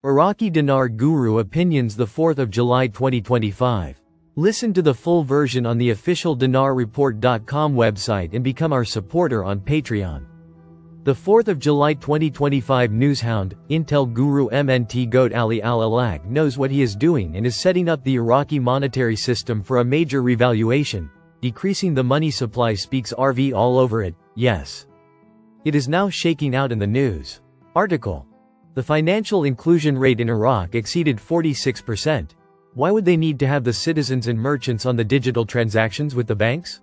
Iraqi Dinar Guru Opinions, the 4th of July 2025. Listen to the full version on the official dinarreport.com website and become our supporter on Patreon. The 4th of July 2025 Newshound, Intel Guru MNT Goat Ali Al-Alaq knows what he is doing and is setting up the Iraqi monetary system for a major revaluation, decreasing the money supply, speaks RV all over it, yes. It is now shaking out in the news. Article. The financial inclusion rate in Iraq exceeded 46%. Why would they need to have the citizens and merchants on the digital transactions with the banks?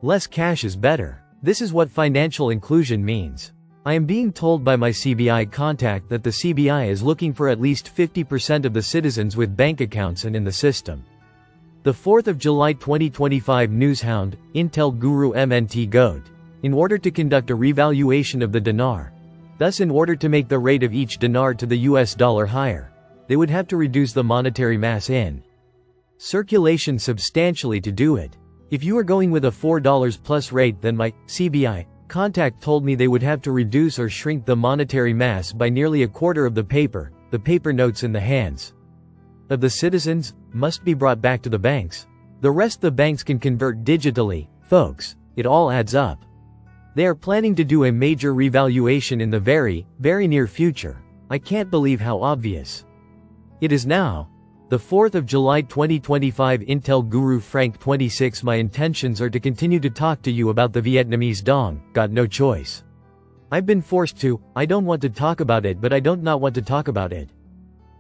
Less cash is better. This is what financial inclusion means. I am being told by my CBI contact that the CBI is looking for at least 50% of the citizens with bank accounts and in the system. The 4th of July 2025 Newshound, Intel Guru MNT Goat. In order to conduct a revaluation of the dinar, thus in order to make the rate of each dinar to the US dollar higher, they would have to reduce the monetary mass in circulation substantially to do it. If you are going with a $4 plus rate, then my CBI contact told me they would have to reduce or shrink the monetary mass by nearly a quarter of the paper notes in the hands of the citizens, must be brought back to the banks. The rest the banks can convert digitally, folks, it all adds up. They are planning to do a major revaluation in the very, very near future. I can't believe how obvious it is now. The 4th of July 2025 Intel Guru Frank 26. My intentions are to continue to talk to you about the Vietnamese dong, got no choice. I've been forced to, I don't want to talk about it, but I don't not want to talk about it.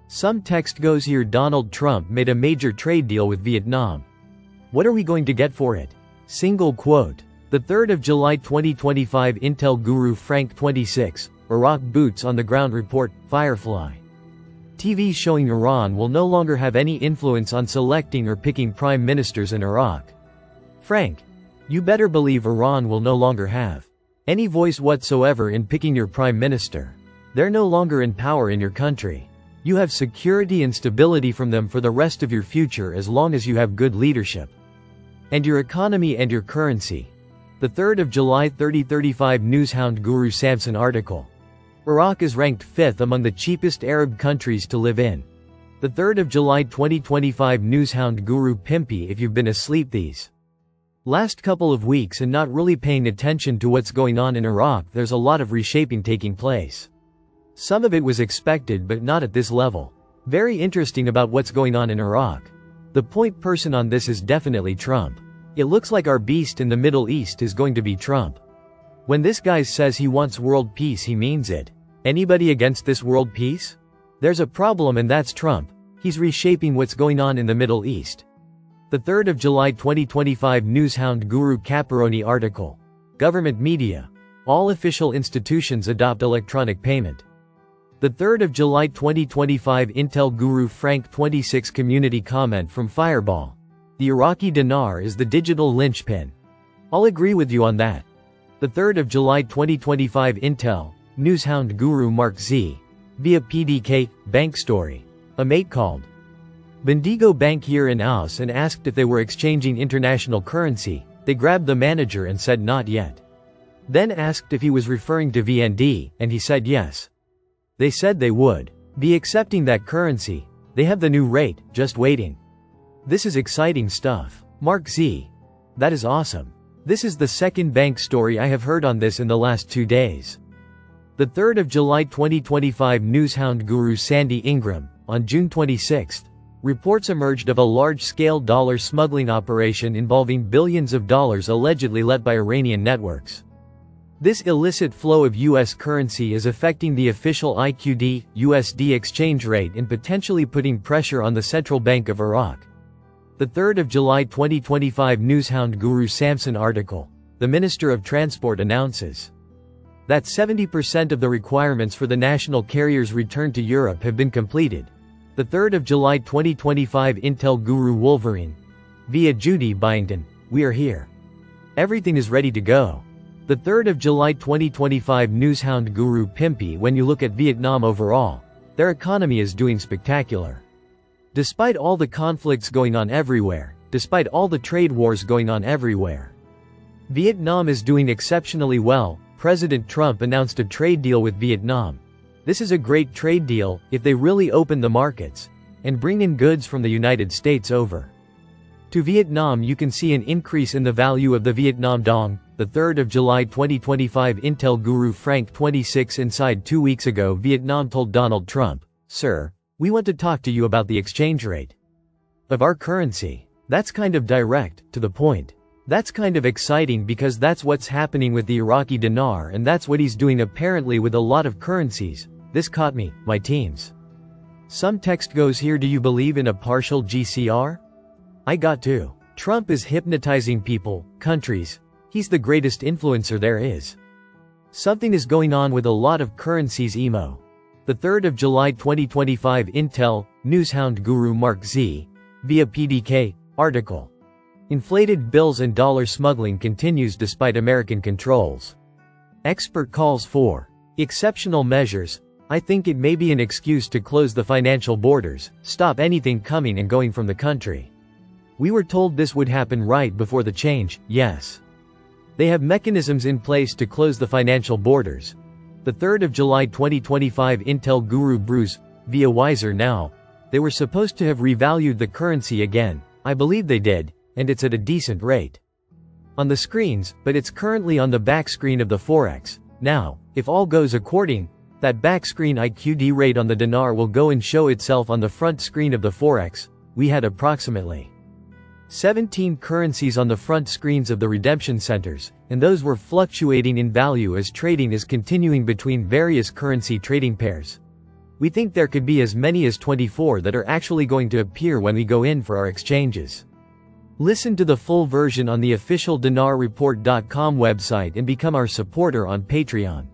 Some text goes here: Donald Trump made a major trade deal with Vietnam. What are we going to get for it? Single quote. The 3rd of July 2025 Intel Guru Frank 26, Iraq Boots on the Ground Report, Firefly TV showing Iran will no longer have any influence on selecting or picking prime ministers in Iraq. Frank, you better believe Iran will no longer have any voice whatsoever in picking your prime minister. They're no longer in power in your country. You have security and stability from them for the rest of your future as long as you have good leadership. And your economy and your currency. The 3rd of July 2035 Newshound Guru Samson article. Iraq is ranked 5th among the cheapest Arab countries to live in. The 3rd of July 2025 Newshound Guru Pimpy. If you've been asleep these last couple of weeks and not really paying attention to what's going on in Iraq, there's a lot of reshaping taking place. Some of it was expected, but not at this level. Very interesting about what's going on in Iraq. The point person on this is definitely Trump. It looks like our beast in the Middle East is going to be Trump. When this guy says he wants world peace, he means it. Anybody against this world peace? There's a problem, and that's Trump. He's reshaping what's going on in the Middle East. The 3rd of July 2025 Newshound Guru Caparoni article. Government media. All official institutions adopt electronic payment. The 3rd of July 2025 Intel Guru Frank 26 community comment from Fireball. The Iraqi dinar is the digital linchpin. I'll agree with you on that. The 3rd of July 2025 Intel, Newshound Guru Mark Z. Via PDK, bank story. A mate called Bendigo Bank here in Aus and asked if they were exchanging international currency. They grabbed the manager and said not yet. Then asked if he was referring to VND, and he said yes. They said they would be accepting that currency. They have the new rate, just waiting. This is exciting stuff. Mark Z. That is awesome. This is the second bank story I have heard on this in the last 2 days. The 3rd of July 2025 Newshound Guru Sandy Ingram. On June 26, reports emerged of a large-scale dollar smuggling operation involving billions of dollars allegedly led by Iranian networks. This illicit flow of U.S. currency is affecting the official IQD/USD exchange rate and potentially putting pressure on the Central Bank of Iraq. The 3rd of July 2025 Newshound Guru Samson article. The Minister of Transport announces that 70% of the requirements for the national carrier's return to Europe have been completed. The 3rd of July 2025 Intel Guru Wolverine. Via Judy Byington. We are here. Everything is ready to go. The 3rd of July 2025 Newshound Guru Pimpy. When you look at Vietnam overall, their economy is doing spectacular. Despite all the conflicts going on everywhere, despite all the trade wars going on everywhere, Vietnam is doing exceptionally well. President Trump announced a trade deal with Vietnam. This is a great trade deal, if they really open the markets, and bring in goods from the United States over to Vietnam. You can see an increase in the value of the Vietnam dong. The 3rd of July 2025 Intel Guru Frank 26 inside 2 weeks ago Vietnam told Donald Trump, "Sir, we want to talk to you about the exchange rate of our currency." That's kind of direct, to the point. That's kind of exciting because that's what's happening with the Iraqi dinar, and that's what he's doing apparently with a lot of currencies. This caught me, my teens. Some text goes here: do you believe in a partial GCR? I got to. Trump is hypnotizing people, countries. He's the greatest influencer there is. Something is going on with a lot of currencies emo. The 3rd of July 2025 Intel, Newshound Guru Mark Z. Via PDK, article. Inflated bills and dollar smuggling continues despite American controls. Expert calls for exceptional measures. I think it may be an excuse to close the financial borders, stop anything coming and going from the country. We were told this would happen right before the change, yes. They have mechanisms in place to close the financial borders. The 3rd of July 2025 Intel Guru Bruce, via Wiser Now. They were supposed to have revalued the currency again. I believe they did, and it's at a decent rate on the screens, but it's currently on the back screen of the Forex. Now, if all goes according, that back screen IQD rate on the dinar will go and show itself on the front screen of the Forex. We had approximately 17 currencies on the front screens of the redemption centers, and those were fluctuating in value as trading is continuing between various currency trading pairs. We think there could be as many as 24 that are actually going to appear when we go in for our exchanges. Listen to the full version on the official dinarreport.com website and become our supporter on Patreon.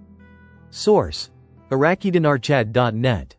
Source: IraqiDinarChat.net.